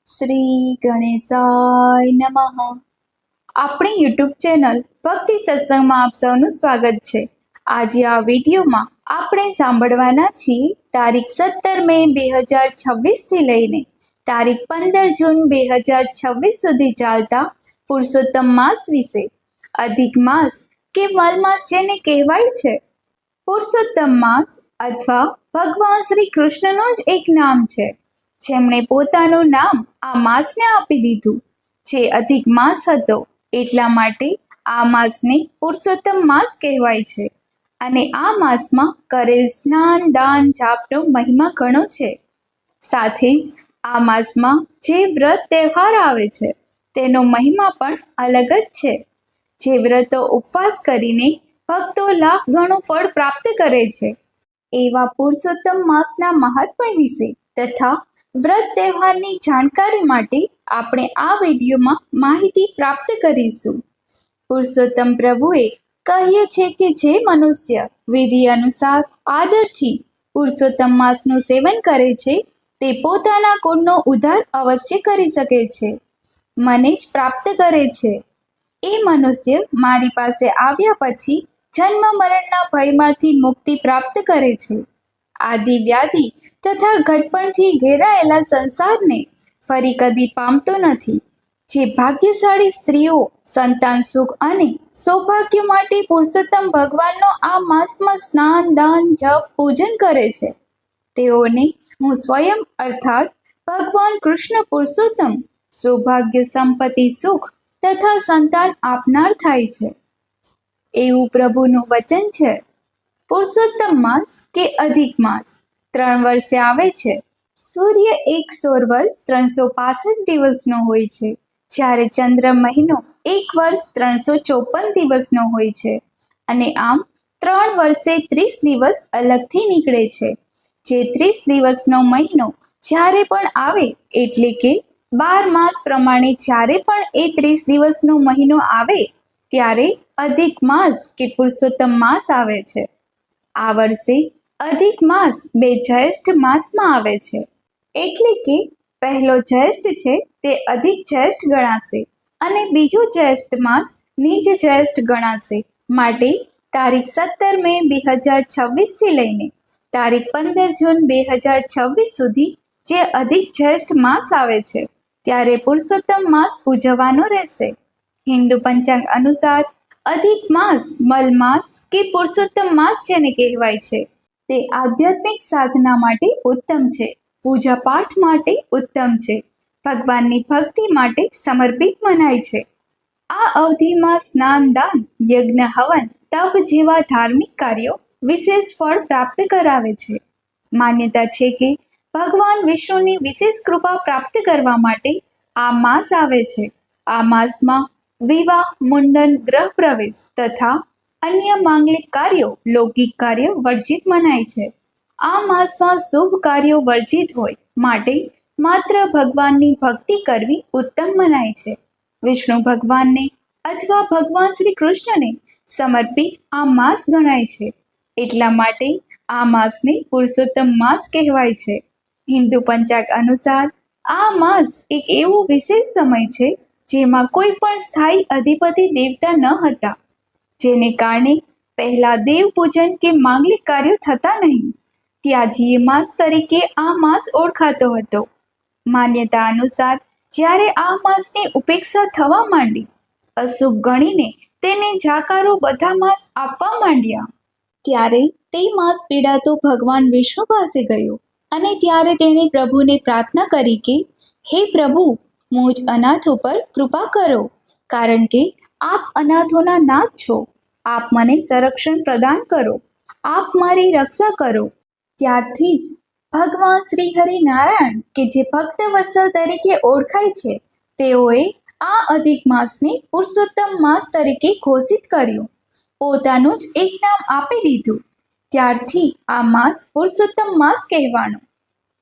શ્રી ગણેશાય નમઃ. આપણી YouTube channel ભક્તિ સત્સંગમાં આપ સૌનું સ્વાગત છે. આજે આ વિડીયોમાં આપણે સાંભળવાના છીએ તારીખ 17 મે 2026 થી લઈને તારીખ 15 જૂન 2026 સુધી ચાલતા પુરુષોત્તમ માસ વિશે. અધિક માસ કે મલમાસ જેને કહેવાય છે. પુરુષોત્તમ માસ અથવા ભગવાન શ્રી કૃષ્ણનું જ એક નામ છે, જેમણે પોતાનું નામ આ માસને આપી દીધું. જે અધિક માસ હતો એટલા માટે આ માસને પુરુષોત્તમ માસ કહેવાય છે. અને આ માસમાં કરેલ સ્નાન દાન જાપનો મહિમા ઘણો છે. સાથે જ આ માસમાં જે વ્રત તહેવાર આવે છે તેનો મહિમા પણ અલગ જ છે. જે વ્રતો ઉપવાસ કરીને ભક્તો લાખ ગણું ફળ પ્રાપ્ત કરે છે. એવા પુરુષોત્તમ માસના મહાત્મ્ય વિશે તથા વ્રત તહેવારની જાણકારી માટે આપણે આ વિડીયોમાં માહિતી પ્રાપ્ત કરીશું. પુરુષોત્તમ પ્રભુએ કહ્યું છે કે જે મનુષ્ય વિધિ અનુસાર આદરથી પુરુષોત્તમ માસનું સેવન કરે છે તે પોતાના કુળનો ઉદ્ધાર અવશ્ય કરી શકે છે, મને જ પ્રાપ્ત કરે છે. એ મનુષ્ય મારી પાસે આવ્યા પછી જન્મ મરણના ભયમાંથી મુક્તિ પ્રાપ્ત કરે છે. આદિ વ્યાધિ તથા ઘટપણથી ઘેરાયેલા સંસારને ફરી કદી પામતો નથી. જે ભાગ્યશાળી સ્ત્રીઓ સંતાન સુખ અને સૌભાગ્ય માટે પુરુષોત્તમ ભગવાનનો આ માસમાં સ્નાન દાન જપ પૂજન કરે છે, તેઓને હું સ્વયં અર્થાત ભગવાન કૃષ્ણ પુરુષોત્તમ સૌભાગ્ય સંપત્તિ સુખ તથા સંતાન આપનાર થાય છે, એવું પ્રભુનું વચન છે. પુરુષોત્તમ માસ કે અધિક માસ 3 વર્ષે આવે છે. સૂર્ય એક સૌર વર્ષ 365 દિવસનો હોય છે, જ્યારે ચંદ્ર મહિનો 1 વર્ષ 354 દિવસનો હોય છે. અને આમ 3 વર્ષે 30 દિવસ અલગથી નીકળે છે. જે 30 દિવસનો મહિનો જ્યારે પણ આવે એટલે કે 12 માસ પ્રમાણે જ્યારે પણ એ 30 દિવસનો મહિનો આવે ત્યારે અધિક માસ કે પુરુષોત્તમ માસ આવે છે. આ વર્ષે અધિક માસ 2 જ્યેષ્ઠ માસમાં આવે છે. એટલે કે પહેલો જ્યેષ્ઠ છે તે અધિક જ્યેષ્ઠ ગણાશે અને બીજો જ્યેષ્ઠ માસ નિજ જ્યેષ્ઠ ગણાશે. માટે તારીખ 17 મે 2026 થી લઈને તારીખ 15 જૂન 2026 સુધી જે અધિક જ્યેષ્ઠ માસ આવે છે ત્યારે પુરુષોત્તમ માસ ઉજવવાનો રહેશે. હિન્દુ પંચાંગ અનુસાર અધિક માસ મલ માસ કે પુરુષોત્તમ માસ જેને કહેવાય છે તે આધ્યાત્મિક સાધના માટે ઉત્તમ છે, પૂજા પાઠ માટે ઉત્તમ છે, ભગવાનની ભક્તિ માટે સમર્પિત મનાય છે. આ અવધિમાં સ્નાન દાન યજ્ઞ હવન તપ જેવા ધાર્મિક કાર્યો વિશેષ ફળ પ્રાપ્ત કરાવે છે. માન્યતા છે કે ભગવાન વિષ્ણુની વિશેષ કૃપા પ્રાપ્ત કરવા માટે આ માસ આવે છે. આ માસમાં વિવાહ મુંડન ગ્રહ પ્રવેશ તથા અન્ય માંગલિક કાર્યો લૌકિક કાર્ય વર્જિત મનાય છે. આ માસમાં શુભ કાર્યો વર્જિત હોય માટે માત્ર ભગવાનની ભક્તિ કરવી ઉત્તમ મનાય છે. વિષ્ણુ ભગવાનને અથવા ભગવાન શ્રી કૃષ્ણને સમર્પિત આ માસ ગણાય છે. એટલા માટે આ માસને પુરુષોત્તમ માસ કહેવાય છે. હિન્દુ પંચાંગ અનુસાર આ માસ એક એવો વિશેષ સમય છે જેમાં કોઈ પણ સ્થાયી અધિપતિ દેવતા ન હતા, જેને કારણે પહેલા દેવ પૂજન કે માંગલિક કાર્યો થતા નહીં. ત્યાજીય માસ તરીકે આ માસ ઓળખાતો હતો. માન્યતા અનુસાર જ્યારે આ માસની ઉપેક્ષા થવા માંડી, અશુભ ગણીને તેને જાકારો બધા માસ આપવા માંડ્યા, ત્યારે તે માસ પીડાતો ભગવાન વિષ્ણુ પાસે ગયો અને ત્યારે તેણે પ્રભુને પ્રાર્થના કરી કે હે પ્રભુ, મુજ અનાથો પર કૃપા કરો, કારણ કે આપ અનાથોના નાથ છો. આપ મને સંરક્ષણ પ્રદાન કરો, આપ મારી રક્ષા કરો. ત્યારથી જ ભગવાન શ્રી હરિનારાયણ કે જે ભક્ત વત્સલ તરીકે ઓળખાય છે તેઓએ આ અધિક માસને પુરુષોત્તમ માસ તરીકે ઘોષિત કર્યું, પોતાનું જ એક નામ આપી દીધું. ત્યારથી આ માસ પુરુષોત્તમ માસ કહેવાનો.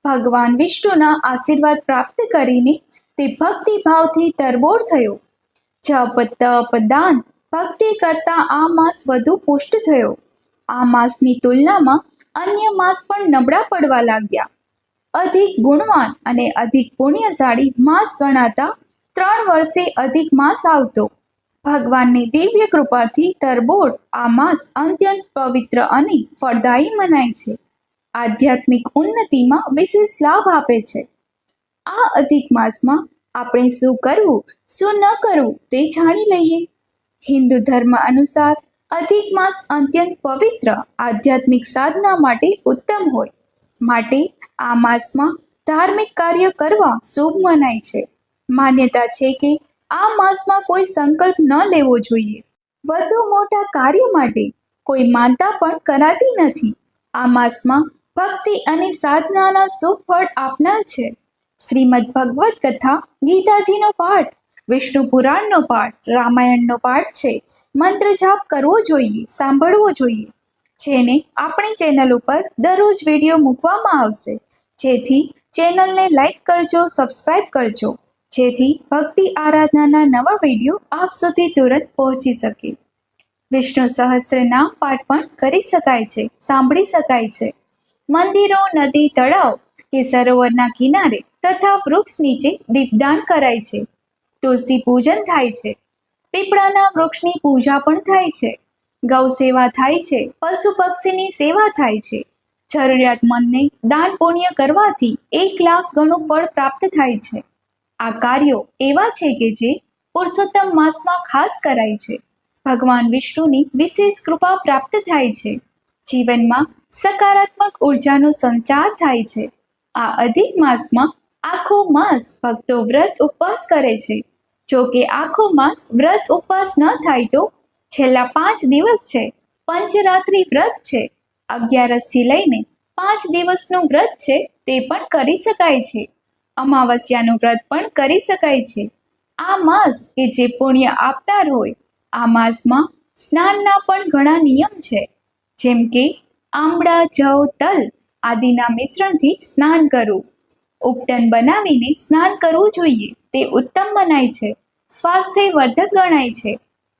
ભગવાન વિષ્ણુના આશીર્વાદ પ્રાપ્ત કરીને તે ભક્તિભાવથી તરબોળ થયો. જપ તપ દાન ભક્તિ કરતા આ માસ વધુ પુષ્ટ થયો. આ માસની તુલનામાં અન્ય માસ પણ નબળા પડવા લાગ્યા. અધિક ગુણવાન અને અધિક પુણ્યશાળી માસ ગણાતા 3 વર્ષે અધિક માસ આવતો. ભગવાનની દિવ્ય કૃપાથી તરબોળ આ માસ અત્યંત પવિત્ર અને ફળદાયી મનાય છે. આધ્યાત્મિક ઉન્નતિમાં વિશેષ લાભ આપે છે. આ અધિક માસમાં આપણે શું કરવું શું ન કરવું તે જાણી લઈએ. હિન્દુ ધર્મ અનુસાર અધિક માસ અત્યંત પવિત્ર આધ્યાત્મિક સાધના માટે ઉત્તમ હોય માટે આ માસમાં ધાર્મિક કાર્ય કરવા શુભ મનાય છે. માન્યતા છે કે આ માસમાં કોઈ સંકલ્પ ન લેવો જોઈએ. વધુ મોટા કાર્ય માટે કોઈ માનતા પણ કરાતી નથી. આ માસમાં ભક્તિ અને સાધનાના શુભ ફળ આપનાર છે. શ્રીમદ ભગવદ્ કથા, ગીતાજીનો પાઠ, વિષ્ણુ પુરાણનો પાઠ, રામાયણનો પાઠ છે. મંત્ર જાપ કરવો જોઈએ, સાંભળવો જોઈએ, જેને આપણી ચેનલ ઉપર દરરોજ વિડીયો મૂકવામાં આવશે. જેથી ચેનલને લાઈક કરજો, સબસ્ક્રાઈબ કરજો, જેથી ભક્તિ આરાધનાના નવા વિડીયો આપ સુધી તુરંત પહોંચી શકે. વિષ્ણુ સહસ્ત્ર નામ પાઠ પણ કરી શકાય છે, સાંભળી શકાય છે. મંદિરો, નદી, તળાવ કે સરોવરના કિનારે તથા વૃક્ષ નીચે દીપદાન કરાય છે. તુલસી પૂજન થાય છે. પીપળાના વૃક્ષની પૂજા પણ થાય છે. ગૌ સેવા થાય છે. પશુ પક્ષીની સેવા થાય છે. જરૂરિયાતમંદને દાન પુણ્ય કરવાથી 1 લાખ ગણું ફળ પ્રાપ્ત થાય છે. આ કાર્યો એવા છે કે જે પુરુષોત્તમ માસમાં ખાસ કરાય છે. ભગવાન વિષ્ણુની વિશેષ કૃપા પ્રાપ્ત થાય છે. જીવનમાં સકારાત્મક ઉર્જાનો સંચાર થાય છે. આ અધિક માસમાં આખો માસ ભક્તો વ્રત ઉપવાસ કરે છે. જો કે આખો માસ વ્રત ઉપવાસ ન થાય તો છેલ્લા 5 દિવસ છે, પંચરાત્રિ વ્રત છે, 11થી લઈને 5 દિવસનું વ્રત છે તે પણ કરી શકાય છે. અમાવસ્યાનું વ્રત પણ કરી શકાય છે. આ માસ કે જે પુણ્ય આપનાર હોય, આ માસમાં સ્નાનના પણ ઘણા નિયમ છે. જેમ કે આમળા, જવ, તલ આદિના મિશ્રણથી સ્નાન કરવું. ઉપટન બનાવીને સ્નાન કરવું જોઈએ, તે ઉત્તમ મનાય છે, સ્વાસ્થ્યવર્ધક ગણાય છે.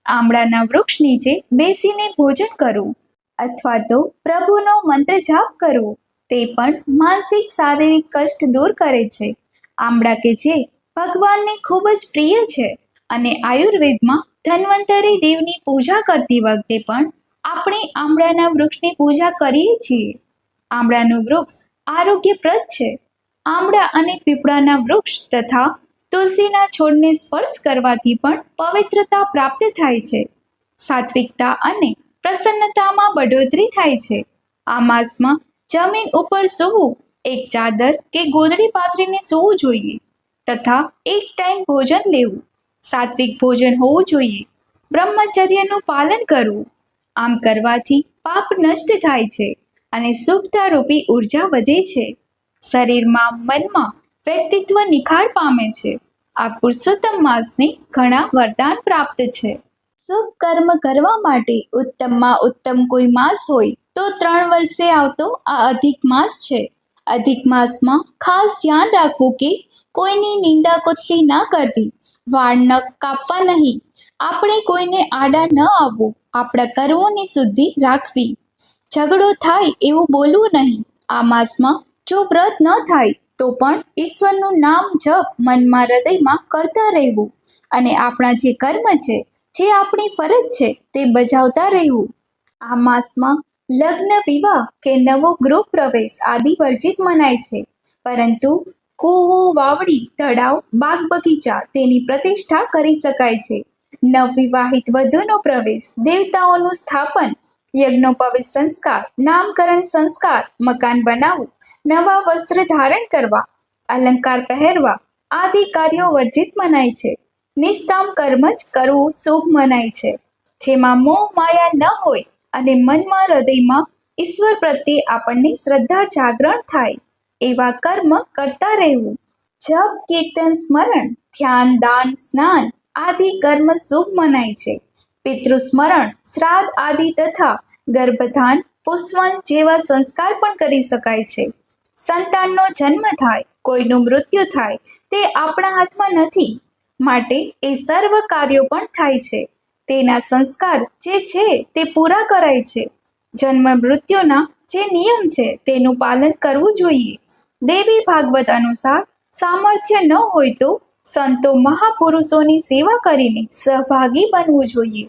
આમળાના વૃક્ષ નીચે બેસીને ભોજન કરવું અથવા તો પ્રભુનો મંત્ર જાપ કરવો, તે પણ માનસિક શારીરિક કષ્ટ દૂર કરે છે. આમળા કે જે ભગવાનને ખૂબ જ પ્રિય છે અને આયુર્વેદમાં ધન્વંતરી દેવની પૂજા કરતી વખતે પણ આપણે આમળાના વૃક્ષની પૂજા કરીએ છીએ. આમળાનું વૃક્ષ આરોગ્યપ્રદ છે. આમળા અને પીપળાના વૃક્ષ તથા તુલસીના છોડને સ્પર્શ કરવાથી પણ પવિત્રતા પ્રાપ્ત થાય છે. સાત્વિકતા અને પ્રસન્નતામાં બઢોતરી થાય છે. આ માસમાં જમીન ઉપર સૂવું, એક ચાદર કે ગોદડી પાથરીને સૂવું જોઈએ તથા 1 ટાઈમ ભોજન લેવું. સાત્વિક ભોજન હોવું જોઈએ. બ્રહ્મચર્યનું પાલન કરવું. આમ કરવાથી પાપ નષ્ટ થાય છે અને શુભતા રૂપી ઉર્જા વધે છે. શરીરમાં, મનમાં વ્યક્તિત્વ નિખાર પામે છે. આ પુરુષોત્તમ માસને ઘણા વરદાન પ્રાપ્ત છે. શુભ કર્મ કરવા માટે ઉત્તમમાં ઉત્તમ કોઈ માસ હોય તો 3 વર્ષે આવતો આ અધિક માસ છે. અધિક માસમાં ખાસ ધ્યાન રાખવું કે કોઈની નિંદા કુત્સી ના કરવી, વાળ નખ કાપવા નહીં, આપણે કોઈને આડા ન આવવું, આપણા કર્મોની શુદ્ધિ રાખવી, ઝઘડો થાય એવું બોલવું નહીં. આ માસમાં જો વ્રત ન થાય તો પણ ઈશ્વરનું નામ જપ મનમાં, હૃદયમાં કરતા રહેવું અને આપણા જે કર્મ છે, જે આપણી ફરજ છે તે બજાવતા રહેવું. આ માસમાં લગ્ન, વિવાહ કે નવો ગૃહ પ્રવેશ આદિ વર્જિત મનાય છે. પરંતુ કૂવો, વાવડી, તળાવ, બાગ બગીચા તેની પ્રતિષ્ઠા કરી શકાય છે. નવવિવાહિત વધુનો પ્રવેશ, દેવતાઓનું સ્થાપન, યજ્ઞોપવિત સંસ્કાર, નામકરણ સંસ્કાર, મકાન બનાવવું, નવા વસ્ત્ર ધારણ કરવા, અલંકાર પહેરવા આદિ કાર્યો વર્જિત મનાય છે. નિષ્કામ કર્મ જ કરવું શુભ મનાય છે, જેમાં મોહ માયા ન હોય અને મનમાં, હૃદયમાં ઈશ્વર પ્રત્યે આપણને શ્રદ્ધા જાગરણ થાય એવા કર્મ કરતા રહેવું. જપ, કીર્તન, સ્મરણ, ધ્યાન, દાન, સ્નાન આદિ કર્મ શુભ મનાય છે. પિતૃસ્મરણ, શ્રાદ્ધ આદિ તથા ગર્ભધાન, પુષ્પન જેવા સંસ્કાર પણ કરી શકાય છે. સંતાનનો જન્મ થાય, કોઈનું મૃત્યુ થાય તે આપણા હાથમાં નથી, માટે એ સર્વ કાર્યો પણ થાય છે. તેના સંસ્કાર જે છે તે પૂરા કરાય છે. જન્મ મૃત્યુના જે નિયમ છે તેનું પાલન કરવું જોઈએ. દેવી ભાગવત અનુસાર સામર્થ્ય ન હોય તો સંતો મહાપુરુષોની સેવા કરીને સહભાગી બનવું જોઈએ.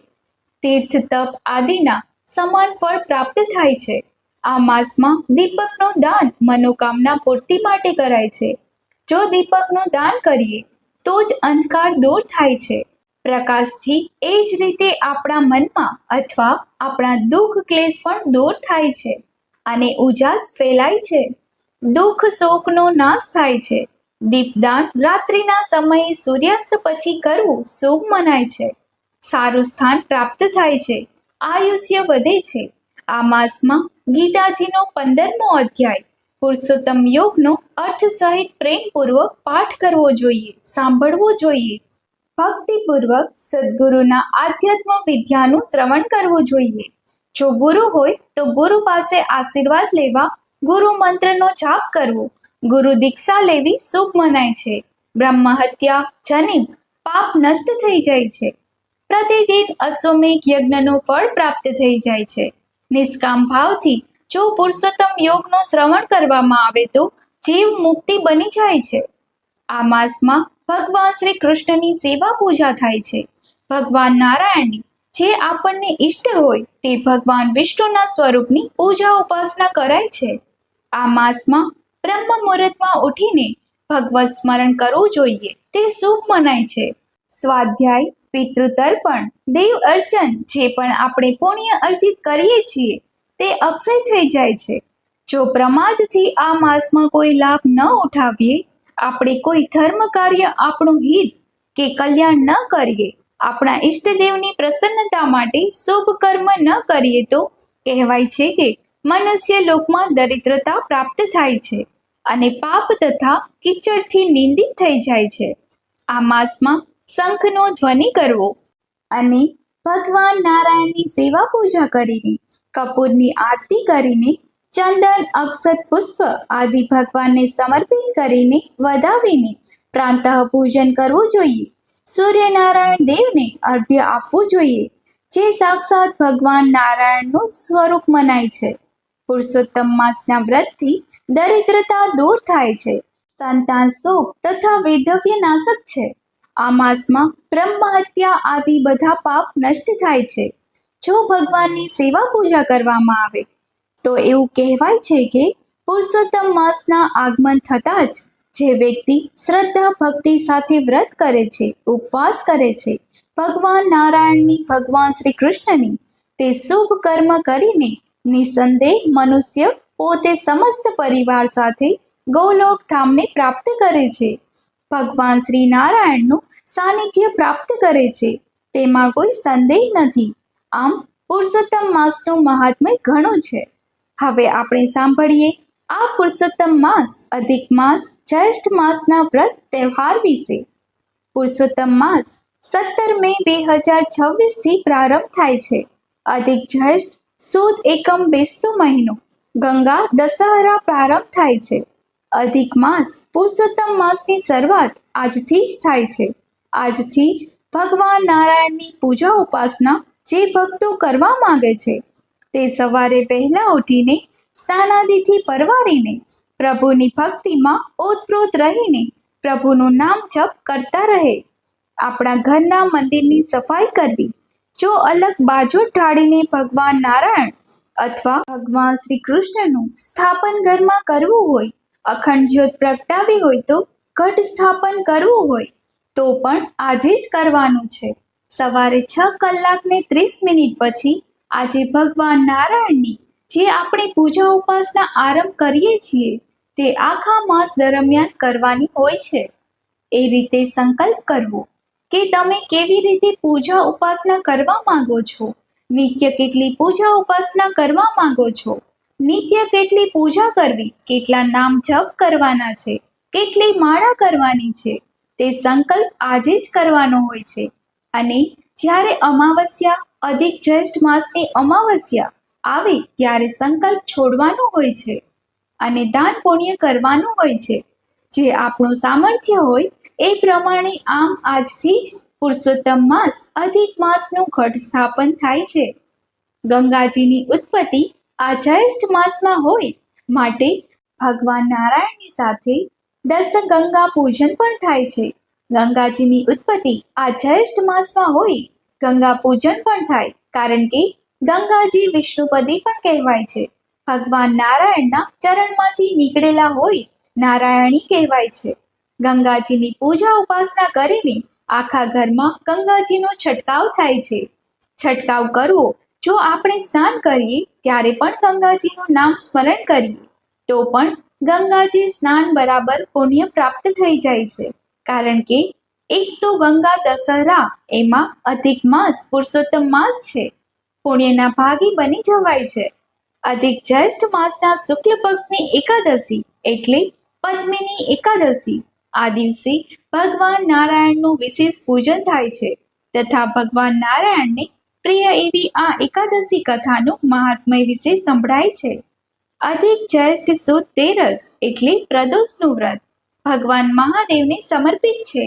તીર્થ તપ આદિના સમાન ફળ પ્રાપ્ત થાય છે. આ માસમાં દીપકનું દાન મનોકામના પૂર્તિ માટે કરાય છે. જો દીપકનું દાન કરીએ તો જ અંધકાર દૂર થાય છે. પ્રકાશથી એ જ રીતે આપણા મનમાં અથવા આપણા દુઃખ ક્લેશ પણ દૂર થાય છે અને ઉજાસ ફેલાય છે. દુઃખ શોકનો નાશ થાય છે. દીપદાન રાત્રિના સમયે સૂર્યાસ્ત પછી કરવું શુભ મનાય છે. સારું સ્થાન પ્રાપ્ત થાય છે. આયુષ્ય વધે છે. આ માસમાં ગીતાજીનો 15મો અધ્યાય પુરુષોત્તમ યોગનો અર્થ સહિત પ્રેમપૂર્વક પાઠ કરવો જોઈએ, સાંભળવો જોઈએ. ભક્તિપૂર્વક સદગુરુના આધ્યાત્મ વિદ્યાનું શ્રવણ કરવું જોઈએ. જો ગુરુ હોય તો ગુરુ પાસે આશીર્વાદ લેવા, ગુરુ મંત્રનો જાપ કરવો, ગુરુ દીક્ષા લેવી શુભ મનાય છે. બ્રહ્મ હત્યા જનિત પાપ નષ્ટ થઈ જાય છે. પ્રતિદિન અશ્વમેઘ યજ્ઞનું ફળ પ્રાપ્ત થઈ જાય છે. નિષ્કામ ભાવથી જો પુરુષોત્તમ યોગનું શ્રવણ કરવામાં આવે તો જીવ મુક્તિ બની જાય છે. આ માસમાં ભગવાન શ્રી કૃષ્ણની સેવા પૂજા થાય છે. ભગવાન નારાયણની જે આપણને ઈષ્ટ હોય તે ભગવાન વિષ્ણુના સ્વરૂપની પૂજા ઉપાસના કરાય છે. આ માસમાં બ્રહ્મ મુહૂર્તમાં ઉઠીને ભગવત સ્મરણ કરવું જોઈએ, તે શુભ મનાય છે. સ્વાધ્યાય, પિતૃતર્પણ, દેવ અર્ચન જે પણ આપણે પુણ્ય અર્જિત કરીએ છીએ તે અક્ષય થઈ જાય છે. જો પ્રમાદથી આ માસમાં કોઈ લાભ ન ઉઠાવીએ, આપણે કોઈ ધર્મ કાર્ય આપણું હિત કે કલ્યાણ ન કરીએ, આપણા ઈષ્ટદેવની પ્રસન્નતા માટે શુભ કર્મ ન કરીએ તો કહેવાય છે કે મનુષ્ય લોકમાં દરિદ્રતા પ્રાપ્ત થાય છે અને પાપ તથા કીચડથી નિંદિત થઈ જાય છે. આ માસમાં શંખનો ધ્વનિ કરવો અને ભગવાન નારાયણની સેવા પૂજા કરીને, કપૂરની આરતી કરીને, ચંદન, અક્ષત, પુષ્પ આદિ ભગવાનને સમર્પિત કરીને વધાવીને પ્રાંતઃ પૂજન કરવું જોઈએ. સૂર્યનારાયણ દેવને અર્ઘ્ય આપવું જોઈએ, જે સાક્ષાત ભગવાન નારાયણનું સ્વરૂપ મનાય છે. પુરુષોત્તમ માસના વ્રતથી દરિદ્રતા દૂર થાય છે. સંતાન શોક તથા વૈધવ્ય નાશક છે. આ માસમાં બ્રહ્મ હત્યા આદિ બધા પાપ નષ્ટ થાય છે. જો ભગવાનની સેવા પૂજા કરવામાં આવે તો એવું કહેવાય છે કે પુરુષોત્તમ માસના આગમન થતાં જ જે વ્યક્તિ શ્રદ્ધા ભક્તિ સાથે વ્રત કરે છે, ઉપવાસ કરે છે, ભગવાન નારાયણની, ભગવાન શ્રી કૃષ્ણની તે શુભ કર્મ કરીને નિસંદેહ મનુષ્ય પોતે સમસ્ત પરિવાર સાથે ગોલોક ધામને પ્રાપ્ત કરે છે. ભગવાન શ્રી નારાયણનું સાનિધ્ય પ્રાપ્ત કરે છે, તેમાં કોઈ સંદેહ નથી. આમ પુરુષોત્તમ માસનું મહાત્મ્ય ઘણું છે. હવે આપણે સાંભળીએ આ પુરુષોત્તમ માસ, અધિક માસ, જ્યેષ્ઠ માસના વ્રત તહેવાર વિશે. પુરુષોત્તમ માસ 17 મે 2026 પ્રારંભ થાય છે. અધિક જ્યેષ્ઠ સુદ એકમ બેસતો મહિનો, ગંગા દશહરા પ્રારંભ થાય છે. અધિક માસ પુરુષોત્તમ માસની શરૂઆત આજથી જ થાય છે. આજથી જ ભગવાન નારાયણની પૂજા ઉપાસના જે ભક્તો કરવા માંગે છે તે સવારે વહેલા ઉઠીને સ્નાનાદિથી પરવારીને પ્રભુની ભક્તિમાં ઓતપ્રોત રહીને પ્રભુનું નામ જપ કરતા રહે. આપણા ઘરના મંદિરની સફાઈ કરવી. જો અલગ બાજુ ઢાળીને ભગવાન નારાયણ અથવા ભગવાન શ્રી કૃષ્ણનું સ્થાપન ઘરમાં કરવું હોય, અખંડ જ્યોત પ્રગટાવી હોય તો ઘટ સ્થાપન કરવું હોય તો પણ આજે જ કરવાનું છે. સવારે 6:30 પછી આજે ભગવાન નારાયણની જે આપણે પૂજા ઉપાસના આરંભ કરીએ છીએ તે આખા માસ દરમિયાન કરવાની હોય છે. એ રીતે સંકલ્પ કરવો કે તમે કેવી રીતે પૂજા ઉપાસના કરવા માંગો છો, નિત્ય કેટલી પૂજા ઉપાસના કરવા માંગો છો, નિત્ય કેટલી પૂજા કરવી, કેટલા નામ જપ કરવાના છે, કેટલી માળા કરવાની છે, તે સંકલ્પ આજે જ કરવાનો હોય છે. અને જ્યારે અમાવસ્યા, અધિક જ્યેષ્ઠ માસની અમાવસ્યા આવે ત્યારે સંકલ્પ છોડવાનો હોય છે અને દાન પુણ્ય કરવાનું હોય છે. જે આપણું સામર્થ્ય હોય એ પ્રમાણે આમ આજથી જ પુરુષોત્તમ માસ, અધિક માસનું ઘટ સ્થાપન થાય છે. ગંગાજીની ઉત્પત્તિ આ જ્યેષ્ઠ માસમાં હોય માટે ભગવાન નારાયણની સાથે 10 ગંગા પૂજન પણ થાય છે. ગંગાજીની ઉત્પત્તિ આ જ્યેષ્ઠ માસમાં હોય. ગંગા પૂજન પણ થાય કારણ કે ગંગાજી વિષ્ણુપદી પણ કહેવાય છે. ભગવાન નારાયણના ચરણમાંથી નીકળેલા હોય નારાયણી કહેવાય છે. ગંગાજીની પૂજા ઉપાસના કરીને આખા ઘરમાં ગંગાજીનો છંટકાવ થાય છે. છંટકાવ કરવો, જો આપણે સ્નાન કરીએ ત્યારે પણ ગંગાજીનું નામ સ્મરણ કરીએ તો પણ ગંગાજી સ્નાન બરાબર પુણ્ય પ્રાપ્ત થઈ જાય છે. કારણ કે એક તો ગંગા દશહરા, એમાં અધિક માસ પુરુષોત્તમ માસ છે. પુણ્યના ભાગી બની જવાય છે. અધિક જ્યેષ્ઠ માસના શુક્લ પક્ષની એકાદશી એટલે પદ્મિની એકાદશી, આ દિવસે ભગવાન નારાયણનું વિશેષ પૂજન થાય છે તથા ભગવાન નારાયણને પ્રિય એવી આ એકાદશી કથાનું મહાત્મય વિશે સંભળાય છે. અધિક જ્યેષ્ઠ સુદ તેરસ એટલે પ્રદોષનું વ્રત ભગવાન મહાદેવને સમર્પિત છે.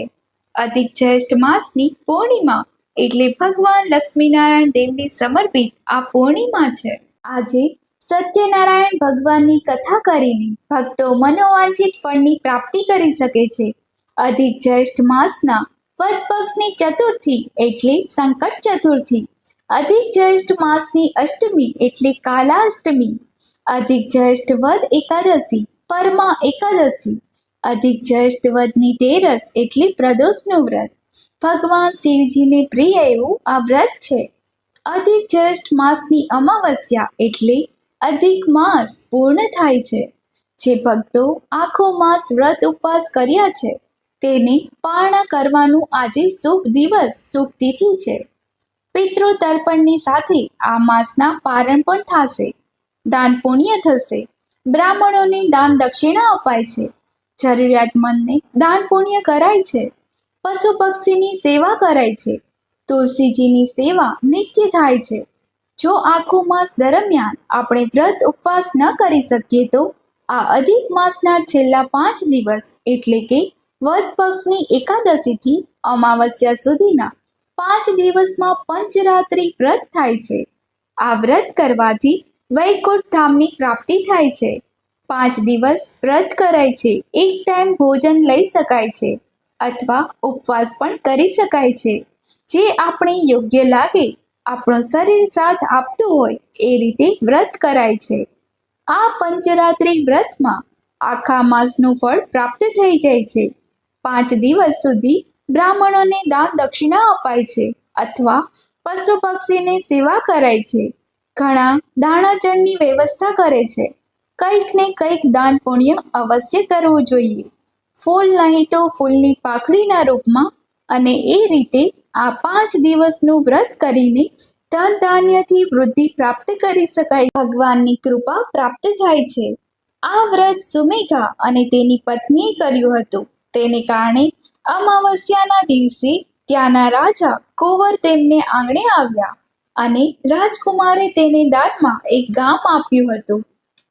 અધિક જ્યેષ્ઠ માસની પૂર્ણિમા એટલે ભગવાન લક્ષ્મીનારાયણ દેવને સમર્પિત આ પૂર્ણિમા છે. આજે સત્યનારાયણ ભગવાનની કથા કરીને ભક્તો મનોવાંછિત ફળની પ્રાપ્તિ કરી શકે છે. અધિક જ્યેષ્ઠ માસના વદ પક્ષની ચતુર્થી એટલે સંકટ ચતુર્થી, અધિક જ્યેષ્ઠ માસની અષ્ટમી એટલે કાલાષ્ટમી, અધિક જ્યેષ્ઠ વદ એકાદશી પરમા એકાદશી, અધિક જ્યેષ્ઠ વદની તેરસ એટલે પ્રદોષનું વ્રત ભગવાન શિવજીને પ્રિય એવું આ વ્રત છે. અધિક જ્યેષ્ઠ માસની અમાવસ્યા એટલે અધિક માસ પૂર્ણ થાય છે. જે ભક્તો આખો માસ વ્રત ઉપવાસ કર્યા છે તેને પારણા કરવાનું આજે શુભ દિવસ, શુભ તિથિ છે. પિતૃ તર્પણની સાથે આ માસના પારણ પણ થશે. દાન પુણ્ય થશે. બ્રાહ્મણોને દાન દક્ષિણા અપાય છે. જરૂરિયાતમંદને દાન પુણ્ય કરાય છે. પશુ પક્ષીની સેવા કરાય છે. તુલસીજીની સેવા નિત્ય થાય છે. જો આખું માસ દરમિયાન આપણે વ્રત ઉપવાસ ન કરી શકીએ તો આ અધિક માસના છેલ્લા 5 દિવસ એટલે કે વદ પક્ષની એકાદશીથી અમાવસ્યા સુધીના 5 દિવસમાં પંચરાત્રિ વ્રત થાય છે. આ વ્રત કરવાથી વૈકુંઠ ધામની પ્રાપ્તિ થાય છે. 5 દિવસ વ્રત કરાય છે. એક ટાઈમ ભોજન લઈ શકાય છે અથવા ઉપવાસ પણ કરી શકાય છે. જે આપણે યોગ્ય લાગે, આપણું શરીર સાથ આપતું હોય એ રીતે વ્રત કરાય છે. આ પંચરાત્રિ વ્રતમાં આખા માસનું ફળ પ્રાપ્ત થઈ જાય છે. 5 દિવસ સુધી બ્રાહ્મણોને દાન દક્ષિણા અપાય છે અથવા પશુ પક્ષીને સેવા કરાય છે. ઘણા દાણાચળની વ્યવસ્થા કરે છે. કંઈક ને કંઈક દાન પુણ્ય અવશ્ય કરવું જોઈએ. ફૂલ નહીં તો ફૂલની પાખડીના રૂપમાં, અને એ રીતે આ 5 દિવસનું વ્રત કરીને ધન ધાન્યથી વૃદ્ધિ પ્રાપ્ત કરી શકાય. ભગવાનની કૃપા પ્રાપ્ત થાય છે. આ વ્રત સુમેઘા અને તેની પત્નીએ કર્યું હતું. તેને કારણે અમાવસ્યાના દિવસે ત્યાંના રાજા કુંવર તેમને આંગણે આવ્યા અને રાજકુમારે તેને દાનમાં એક ગામ આપ્યું હતું.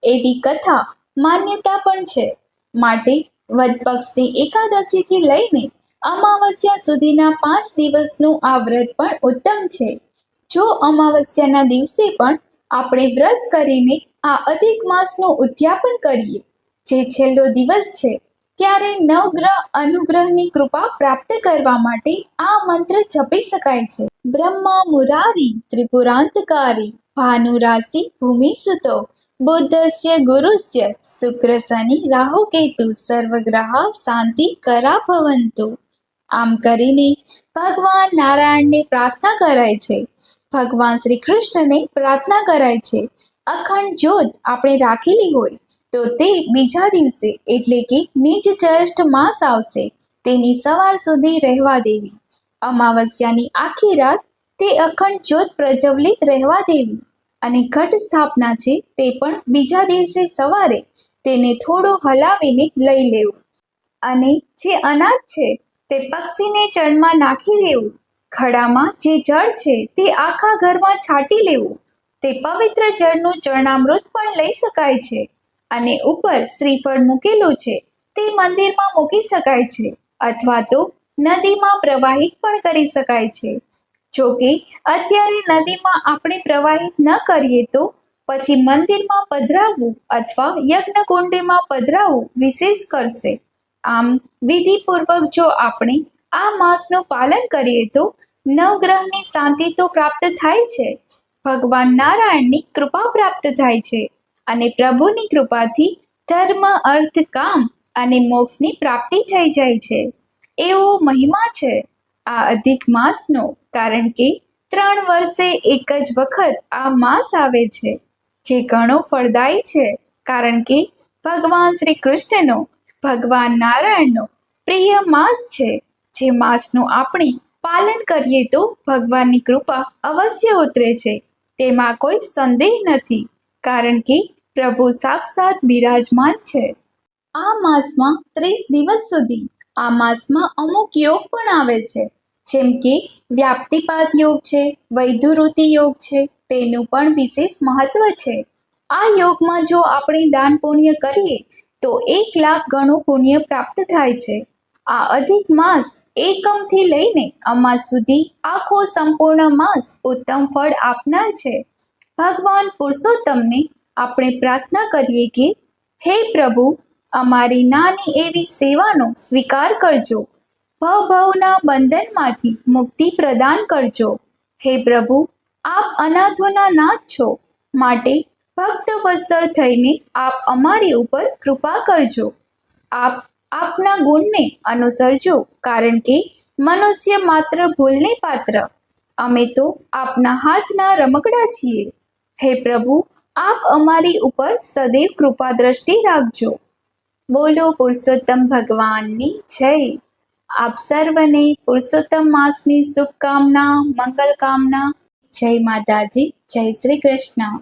એવી કથા માન્યતા પણ છે. માટે વદ પક્ષની એકાદશીથી લઈને અમાવસ્યા સુધીના 5 દિવસનું આ વ્રત પણ ઉત્તમ છે. જો અમાવસ્યાના દિવસે પણ આપણે વ્રત કરીને આ અધિક માસનું ઉદ્યાપન કરીએ, જે છેલ્લો દિવસ છે, ત્યારે નવગ્રહ અનુગ્રહની કૃપા પ્રાપ્ત કરવા માટે આ મંત્ર જપી શકાય છે. બ્રહ્મા મુરારી ત્રિપુરાંતકારી ભાનુરાશિ ભૂમિસુતો બુદ્ધસ્ય ગુરુસ્ય શુક્ર શનિ રાહુ કેતુ સર્વગ્રહા શાંતિ કરા ભવંતુ. આમ કરીને ભગવાન નારાયણને પ્રાર્થના કરાય છે. ભગવાન શ્રી કૃષ્ણને પ્રાર્થના કરાય છે. અખંડ જ્યોત આપણે રાખેલી હોય તો તે બીજા દિવસે એટલે કે નીચ જ્યેષ્ઠ માસ આવશે તેની સવાર સુધી રહેવા દેવી. અમાવસ્યાની આખી રાત તે અખંડ જ્યોત પ્રજ્વલિત રહેવા દેવી અને ઘટ સ્થાપના છે તે પણ બીજા દિવસે સવારે તેને થોડો હલાવીને લઈ લેવું અને જે અનાજ છે તે પક્ષીને ચણમાં નાખી દેવું. ખડામાં જે જળ છે તે આખા ઘરમાં છાંટી લેવું. તે પવિત્ર જળનું ચરણામૃત પણ લઈ શકાય છે અને ઉપર શ્રીફળ મૂકેલું છે તે મંદિરમાં મૂકી શકાય છે અથવા તો નદીમાં પ્રવાહિત પણ કરી શકાય છે. જો કે અત્યારે નદીમાં આપણે પ્રવાહિત ન કરીએ તો પછી મંદિરમાં પધરાવવું અથવા યજ્ઞકુંડીમાં પધરાવવું વિશેષ કરશે. આમ વિધિપૂર્વક જો આપણે આ માસનું પાલન કરીએ તો નવગ્રહની શાંતિ તો પ્રાપ્ત થાય છે, ભગવાન નારાયણની કૃપા પ્રાપ્ત થાય છે અને પ્રભુની કૃપાથી ધર્મ, અર્થ, કામ અને મોક્ષની પ્રાપ્તિ થઈ જાય છે. એવો મહિમા છે આ અધિક માસનો, કારણ કે 3 વર્ષે એક જ વખત આ માસ આવે છે, જે ઘણો ફળદાયી છે, કારણ કે ભગવાન શ્રી કૃષ્ણનો, ભગવાન નારાયણનો પ્રિય માસ છે. જે માસનું આપણે પાલન કરીએ તો ભગવાનની કૃપા અવશ્ય ઉતરે છે, તેમાં કોઈ સંદેહ નથી, કારણ કે પ્રભુ સાક્ષાત બિરાજમાન છે. આ માસમાં 30 દિવસ સુધી આ માસમાં અમુક યોગ પણ આવે છે, જેમ કે વ્યાપ્તિપાત યોગ છે, વૈધુઋતિ યોગ છે, તેનું પણ વિશેષ મહત્વ છે. આ યોગમાં જો આપણે દાન પુણ્ય કરીએ તો 1 લાખ ગણું પુણ્ય પ્રાપ્ત થાય છે. આ અધિક માસ એકમથી લઈને અમાસ સુધી આખો સંપૂર્ણ માસ ઉત્તમ ફળ આપનાર છે. ભગવાન પુરુષોત્તમને આપણે પ્રાર્થના કરીએ કે હે પ્રભુ, અમારી નાની એવી સેવાનો સ્વીકાર કરજો, ભવના બંધનમાંથી મુક્તિ પ્રદાન કરજો. હે પ્રભુ, આપ અનાથોના નાથ છો, માટે ભક્ત વત્સલ થઈને આપ અમારી ઉપર કૃપા કરજો. આપ આપના ગુણને અનુસરજો, કારણ કે મનુષ્ય માત્ર ભૂલને પાત્ર. અમે તો આપના હાથના રમકડા છીએ. હે પ્રભુ, આપ અમારી ઉપર સદૈવ કૃપા દ્રષ્ટિ રાખજો. બોલો પુરુષોત્તમ ભગવાનની જય. આપ સર્વને પુરુષોત્તમ માસની શુભકામના, મંગલ કામના. જય માતાજી, જય શ્રી કૃષ્ણ.